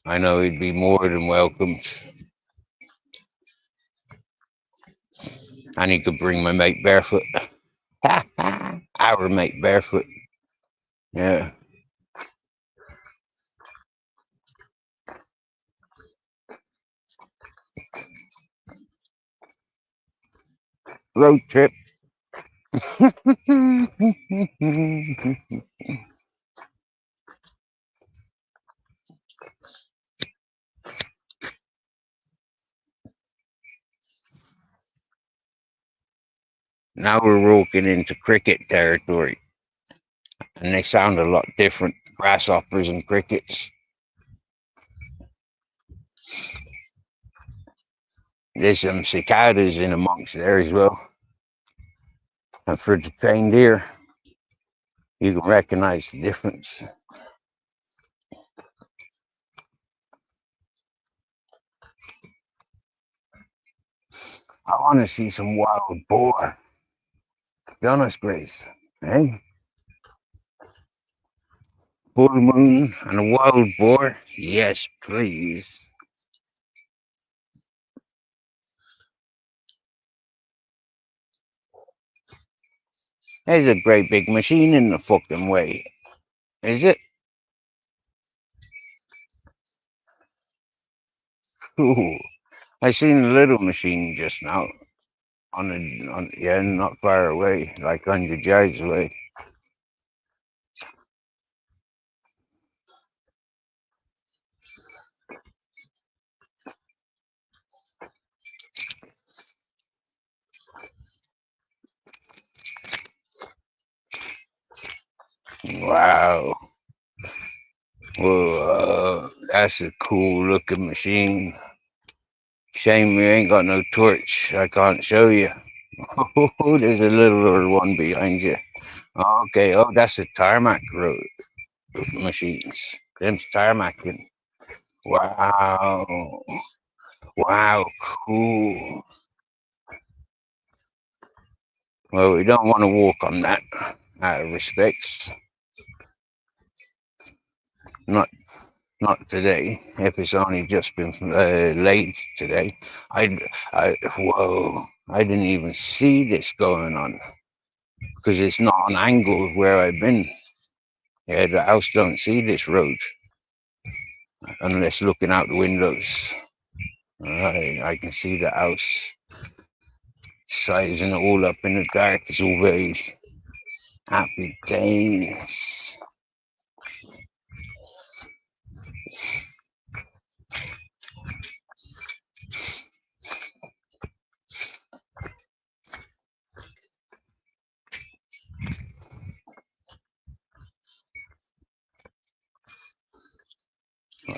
[SPEAKER 1] I know he'd be more than welcomed. And he could bring my mate barefoot. Our mate barefoot. Yeah. Road trip. Now we're walking into cricket territory, and they sound a lot different. Grasshoppers and crickets. There's some cicadas in amongst there as well. And for the trained ear, you can recognize the difference. I want to see some wild boar. Be honest, Grace. Hey, full moon and a wild boar? Yes, please. There's a great big machine in the fucking way. Is it? Ooh, I seen a little machine just now yeah, not far away, like 100 yards away. Wow. Whoa, that's a cool looking machine. Shame we ain't got no torch. I can't show you. Oh, there's a littler one behind you. Okay, oh, that's a tarmac road machines. Them's tarmacking. Wow. Wow, cool. Well, we don't want to walk on that out of respects. Not not today. If it's only just been late today. Whoa, I didn't even see this going on because it's not an angle where I've been. Yeah, the house don't see this road unless looking out the windows. I can see the house sizing it all up in the dark. It's all very happy days.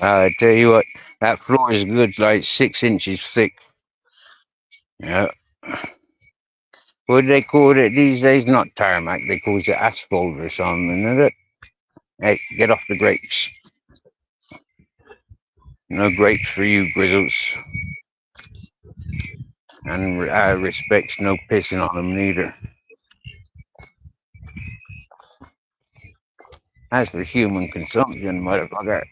[SPEAKER 1] I tell you what, that floor is good, like 6 inches thick. Yeah. What do they call it these days? Not tarmac, they call it asphalt or something, is it? Hey, get off the grapes. No grapes for you, Grizzles. And respects no pissing on them neither. As for human consumption, motherfucker.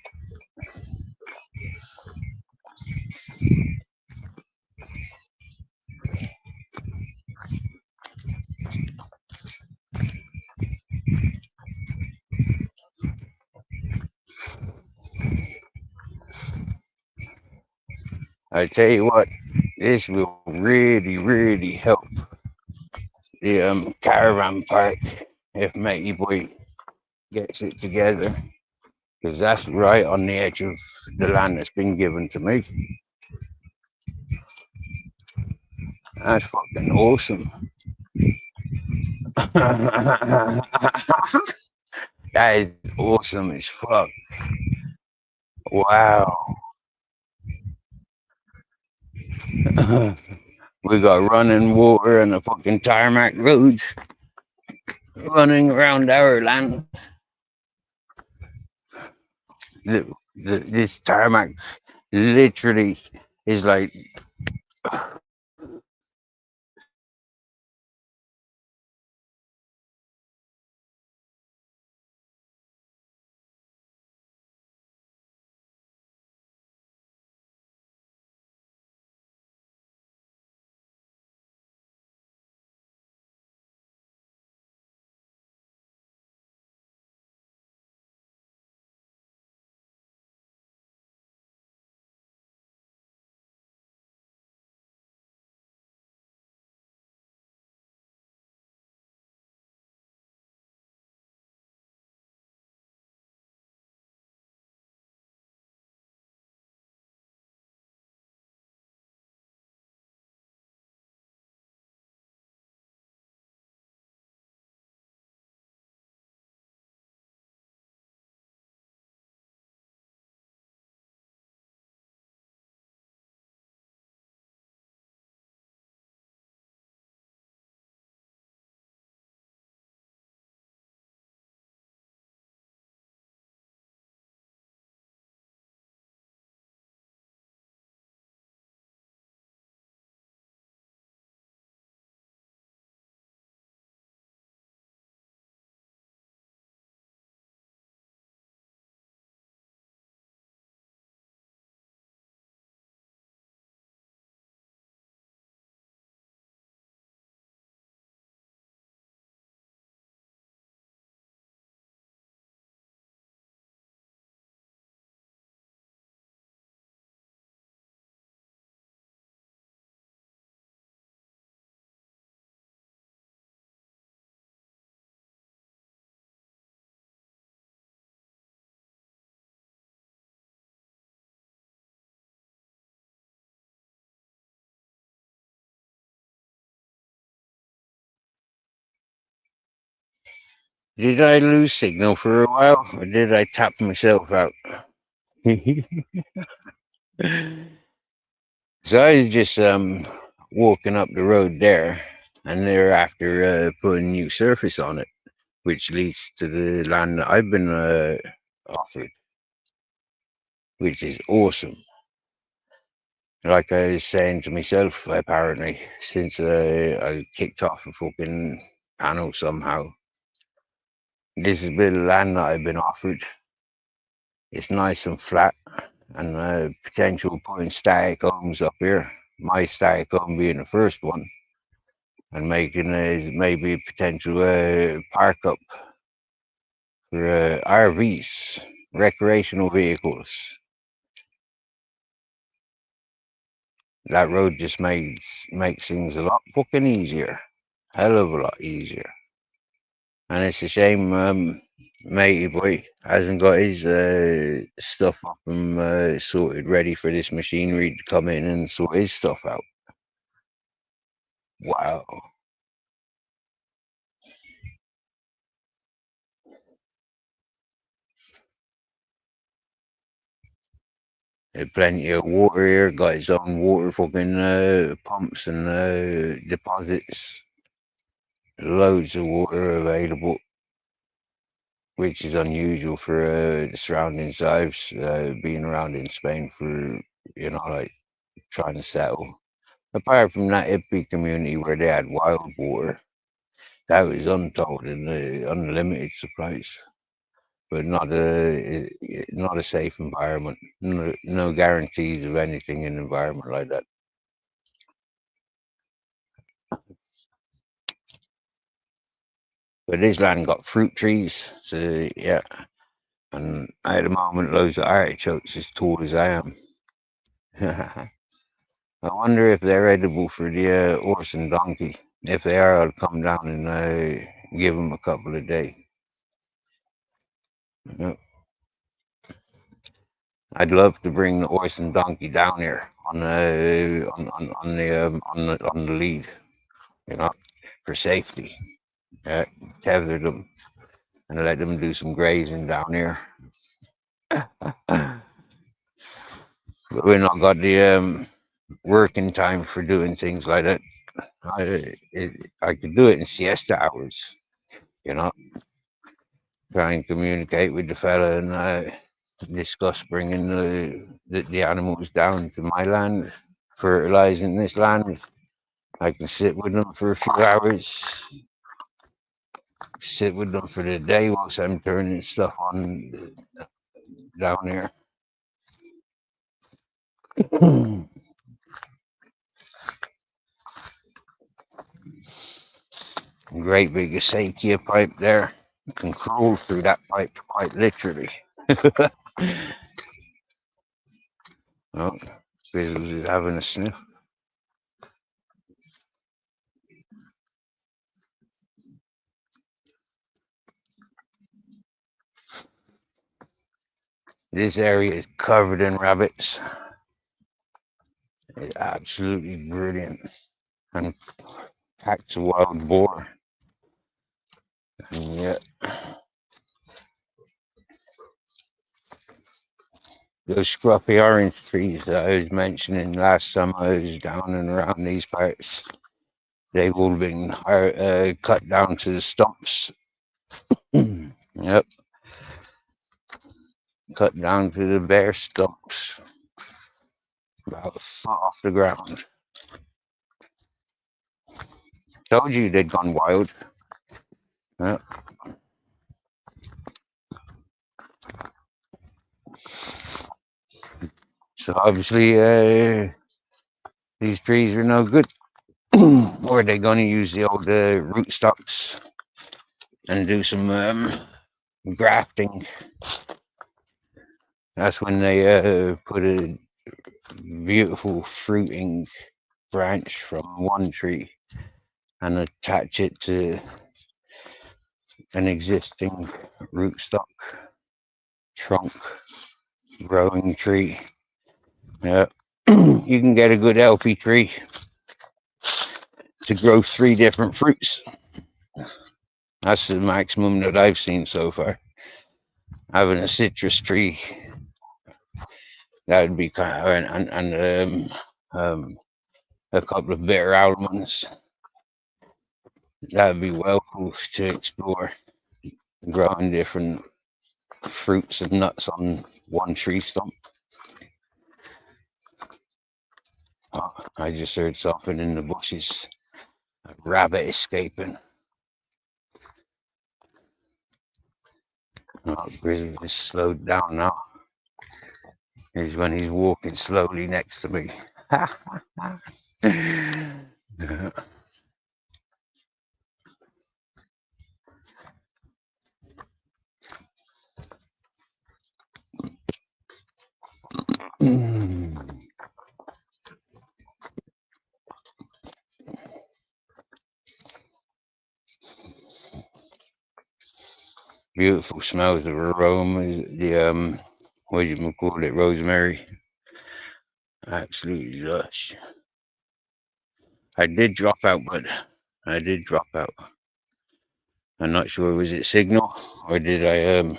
[SPEAKER 1] I tell you what, this will really, really help the caravan park if Matey Boy gets it together. Because that's right on the edge of the land that's been given to me. That's fucking awesome. That is awesome as fuck. Wow. We got running water and a fucking tarmac roads running around our land. This tarmac literally is like Did I lose signal for a while, or did I tap myself out? So I was just walking up the road there, and they're after putting new surface on it, which leads to the land that I've been offered, which is awesome. Like I was saying to myself, apparently, since I kicked off a fucking panel somehow, this is a bit of land that I've been offered. It's nice and flat, and potential putting static homes up here. My static home being the first one, and making maybe a potential park up for RVs, recreational vehicles. That road just makes things a lot fucking easier, hell of a lot easier. And it's a shame, matey boy hasn't got his stuff up and sorted, ready for this machinery to come in and sort his stuff out. Wow. There's plenty of water here, got his own water fucking pumps and deposits. Loads of water available, which is unusual for the surrounding sides, being around in Spain for, like trying to settle. Apart from that hippie community where they had wild water, that was untold and unlimited supplies, but not a safe environment. No guarantees of anything in an environment like that. But this land got fruit trees, so yeah. And at the moment, loads of artichokes as tall as I am. I wonder if they're edible for the horse and donkey. If they are, I'll come down and give them a couple a day. Yeah. I'd love to bring the horse and donkey down here on the lead, for safety. Tether them and let them do some grazing down here. But we're not got the working time for doing things like that. I could do it in siesta hours, you know. Try and communicate with the fella and discuss bringing the animals down to my land, fertilizing this land. I can sit with them for a few hours, sit with them for the day whilst I'm turning stuff on down here. Great big acequia pipe there. You can crawl through that pipe quite literally. Oh, Grizzly's having a sniff. This area is covered in rabbits. It's absolutely brilliant. And packed of wild boar. And yet, those scruffy orange trees that I was mentioning last time I was down and around these parts, they've all been cut down to the stumps. Yep. Cut down to the bare stumps. About a foot off the ground. Told you they'd gone wild. Yep. So obviously, these trees are no good. Or they're going to use the old root stocks and do some grafting. That's when they put a beautiful fruiting branch from one tree and attach it to an existing rootstock trunk growing tree. Yeah. You can get a good healthy tree to grow 3 different fruits. That's the maximum that I've seen so far. Having a citrus tree, that would be kind of, a couple of bitter almonds. That would be well cool to explore. Growing different fruits and nuts on one tree stump. Oh, I just heard something in the bushes. A rabbit escaping. Oh, Grizzly has slowed down now. Here's when he's walking slowly next to me. Beautiful smells of aroma. The what do you call it? Rosemary. Absolutely lush. I did drop out, but I did drop out. I'm not sure, was it signal or did I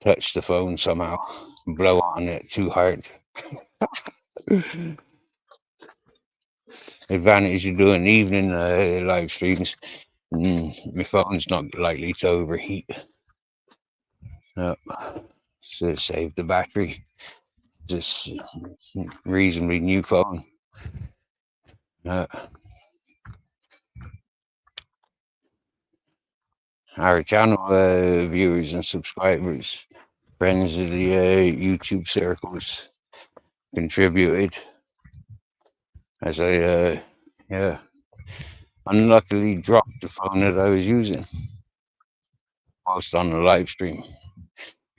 [SPEAKER 1] touch the phone somehow, blow on it too hard? Advantage of doing evening live streams. My phone's not likely to overheat. So save the battery. Just reasonably new phone. Our channel viewers and subscribers, friends of the YouTube circles, contributed as I unluckily dropped the phone that I was using whilst on the live stream,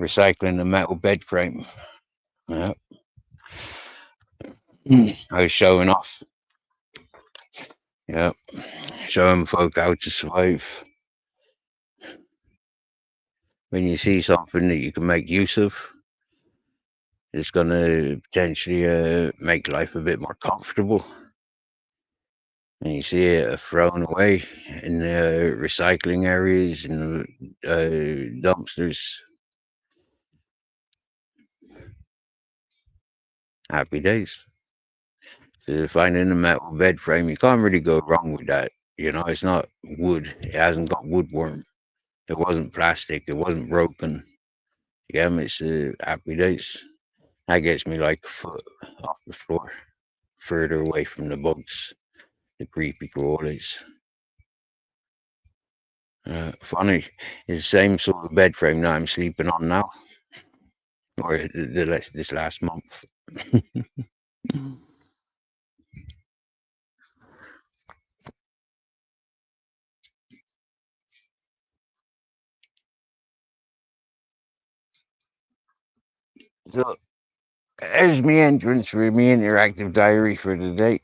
[SPEAKER 1] recycling the metal bed frame. I was showing off. Showing folk how to survive. When you see something that you can make use of, it's going to potentially make life a bit more comfortable. And you see it thrown away in the recycling areas and dumpsters. Happy days. So finding a metal bed frame, you can't really go wrong with that. You know, it's not wood. It hasn't got woodworm. It wasn't plastic. It wasn't broken. Yeah, it's happy days. That gets me like a foot off the floor, further away from the bugs, the creepy crawlies. Funny, it's the same sort of bed frame that I'm sleeping on now, or this last month. So, there's my entrance for my interactive diary for the day.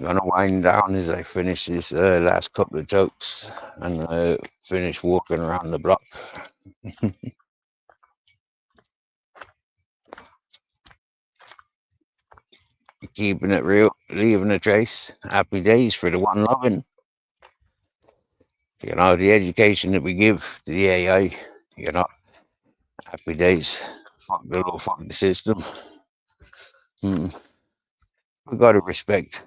[SPEAKER 1] Gonna wind down as I finish this last couple of totes and finish walking around the block. Keeping it real, leaving a trace. Happy days for the one loving. You know, the education that we give to the AI, you know, happy days. Fuck the law, fuck the system. We got to respect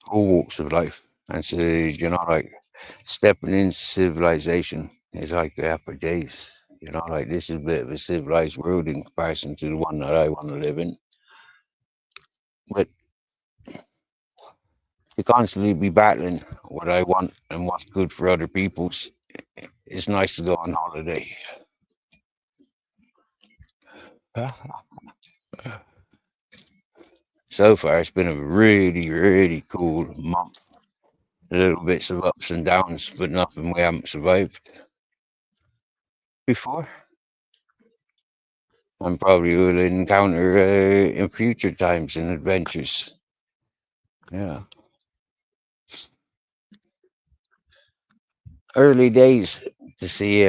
[SPEAKER 1] all walks of life. And so, you know, like stepping into civilization is like the happy days. You know, like this is a bit of a civilized world in comparison to the one that I want to live in. But to constantly be battling what I want and what's good for other people's, it's nice to go on holiday. So far, it's been a really, really cool month. Little bits of ups and downs, but nothing we haven't survived before. And probably will encounter in future times and adventures. Yeah. Early days to see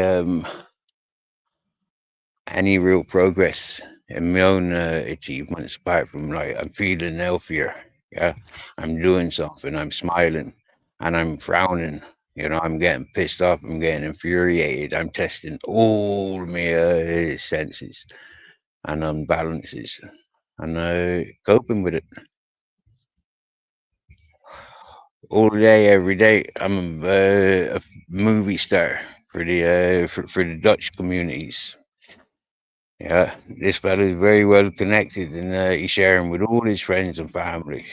[SPEAKER 1] any real progress in my own achievements, apart from like I'm feeling healthier. Yeah, I'm doing something. I'm smiling, and I'm frowning. I'm getting pissed off. I'm getting infuriated. I'm testing all my senses and unbalances, and coping with it all day, every day. I'm a movie star for the Dutch communities. Yeah, this fella is very well connected, and he's sharing with all his friends and family.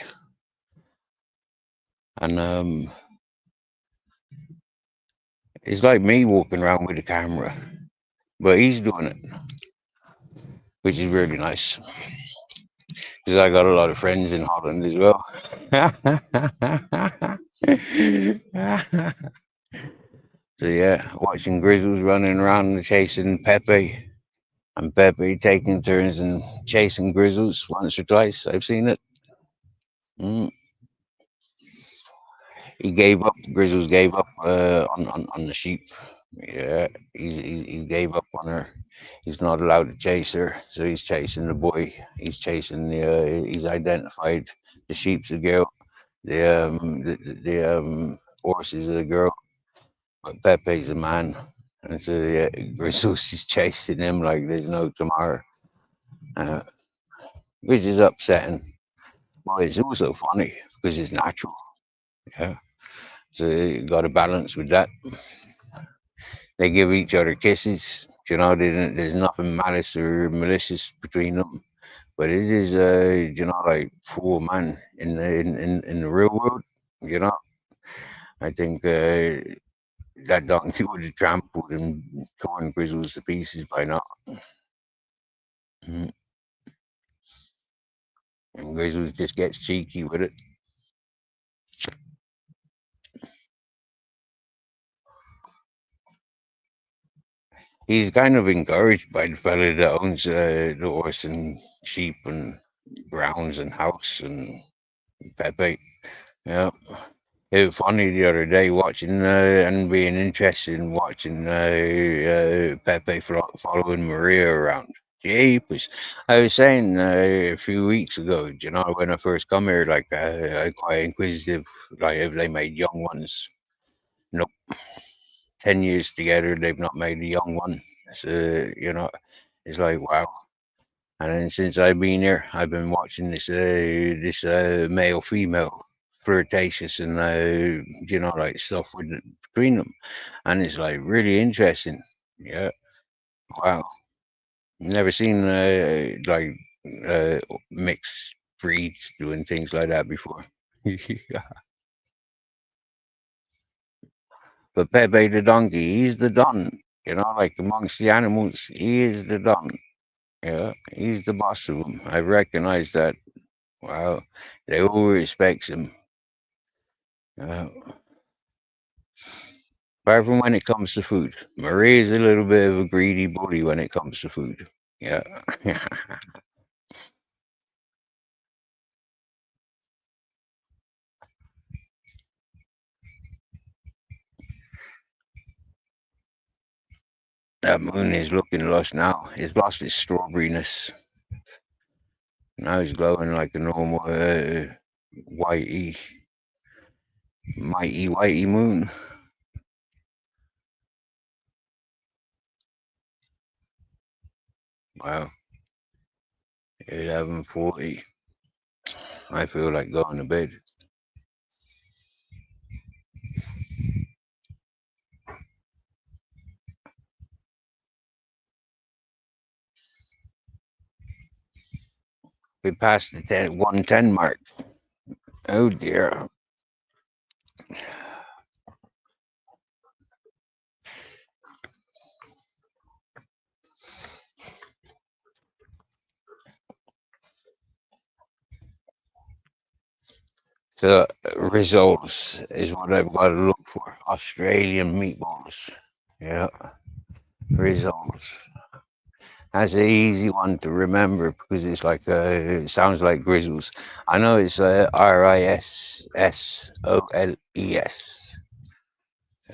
[SPEAKER 1] And it's like me walking around with a camera, but he's doing it, which is really nice because I got a lot of friends in Holland as well. So yeah, watching Grizzles running around and chasing Pepe, and Pepe taking turns and chasing Grizzles once or twice. I've seen it. Mm. He gave up. Grizzles gave up on the sheep. Yeah, he gave up on her. He's not allowed to chase her, so he's chasing the boy. He's chasing the. He's identified the sheep's the girl. The horses are the girl. But Pepe's the man, and so yeah, Grizzles is chasing him like there's no tomorrow, uh, which is upsetting. But it's also funny because it's natural. Yeah, so you got to balance with that. They give each other kisses. There's nothing malice or malicious between them. But it is, like, poor man in the real world. You know, I think that donkey would have trampled and torn Grizzles to pieces by now. Mhm. And Grizzles just gets cheeky with it. He's kind of encouraged by the fella that owns the horse and sheep and grounds and house and Pepe. Yeah. It was funny the other day watching and being interested in watching Pepe following Maria around. Jeepers. I was saying a few weeks ago, when I first come here, like I quite inquisitive, like if they made young ones. Nope, 10 years together, they've not made a young one. So it's like wow. And then since I've been here, I've been watching this male female flirtatious and like stuff between them, and it's like really interesting. Yeah, wow, never seen mixed breeds doing things like that before. But Pepe the donkey, he's the don. Like amongst the animals, he is the don. Yeah, he's the boss of them. I recognize that. Wow, they all respects him. Uh, Apart from when it comes to food, Marie's a little bit of a greedy bully when it comes to food. Yeah, that moon is looking lost now. It's lost its strawberryness. Now it's glowing like a normal whitey, mighty whitey moon. Wow, 11:40. I feel like going to bed. We passed the 110 mark. Oh dear. So results is what I've got to look for. Australian meatballs. Yeah, results. That's an easy one to remember because it's like it sounds like Grizzles. I know it's Rissoles.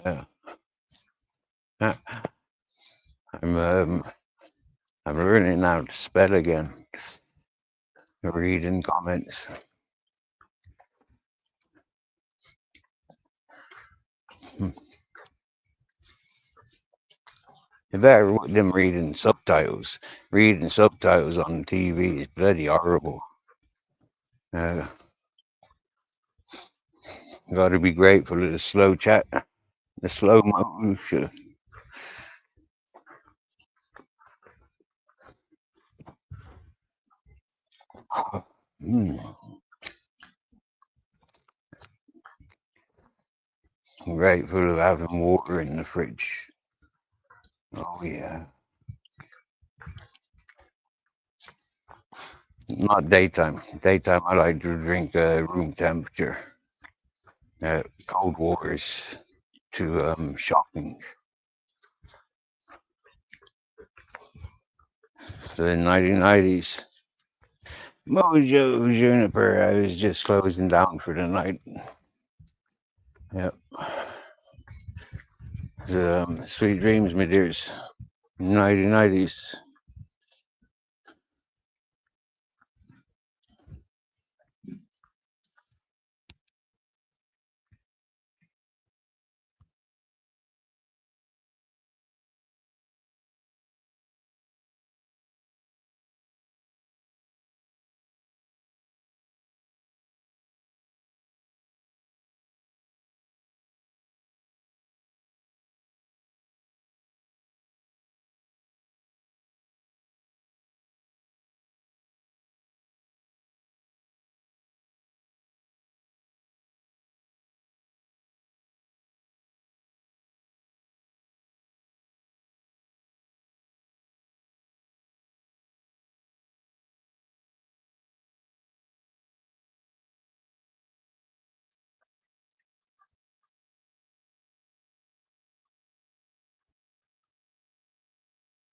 [SPEAKER 1] Yeah. Yeah. I'm um, I'm learning now to spell again. Reading comments. better with them reading subtitles. Reading subtitles on TV is bloody horrible. Uh, Got to be grateful for the slow chat, the slow motion. Mm, grateful of having water in the fridge. Oh yeah. Not daytime. Daytime, I like to drink room temperature. Cold water is too shocking. So in 1990s, Mojo Juniper, I was just closing down for the night. Yep. Sweet dreams, my dears. 1990s.